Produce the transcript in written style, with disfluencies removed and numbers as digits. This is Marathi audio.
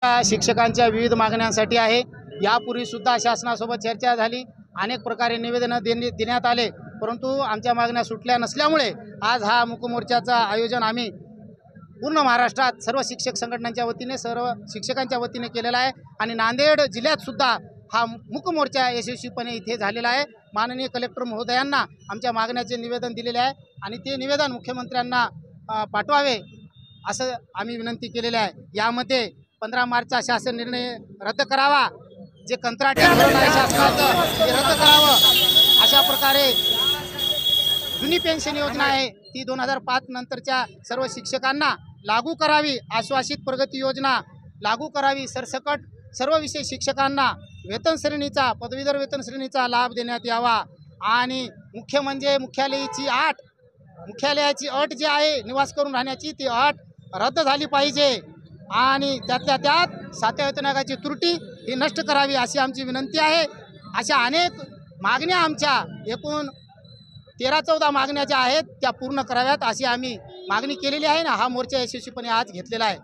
शिक्षकांच्या विविध मागण्यांसाठी आहे। यापूर्वी सुद्धा शासनासोबत चर्चा झाली, अनेक प्रकारे निवेदन देण्यात आले, परंतु आमच्या मागण्या सुटल्या नसल्यामुळे आज हा मूक मोर्चाचा आयोजन आम्ही पूर्ण महाराष्ट्रात सर्व शिक्षक संघटनांच्या वतीने, सर्व शिक्षकांच्या वतीने केलेला आहे। आणि नांदेड जिल्ह्यात सुद्धा हा मूक मोर्चा यशस्वीपणे इथे झालेला आहे। माननीय कलेक्टर महोदयांना आमच्या मागण्याचे निवेदन दिलेले आहे आणि ते निवेदन मुख्यमंत्र्यांना पाठवावे असं आम्ही विनंती केलेली आहे। यामध्ये 15 मार्चचा शासन निर्णय रद्द करावा, जे कंत्राटी धोरण आहे शासनाचं ते रद्द करावं, अशा प्रकारे जुनी पेन्शन योजना आहे ती 2005 नंतरच्या सर्व शिक्षकांना लागू करावी, आश्वासित प्रगती योजना लागू करावी, सरसकट सर्व विषय शिक्षकांना वेतन श्रेणीचा, पदवीधर वेतन श्रेणीचा लाभ देण्यात यावा। आणि मुख्य म्हणजे मुख्यालयाची अट जी आहे निवास करून राहण्याची, ती अट रद्द झाली पाहिजे आणि त्यातल्या त्यात 7व्या वेतन आयोगाची त्रुटी ही नष्ट करावी अशी आमची विनंती आहे। अशा अनेक मागण्या आमच्या एकूण 13-14 मागण्या ज्या आहेत त्या पूर्ण कराव्यात अशी आम्ही मागणी केलेली आहे ना। हा मोर्चा यशस्वीपणे आज घेतलेला आहे।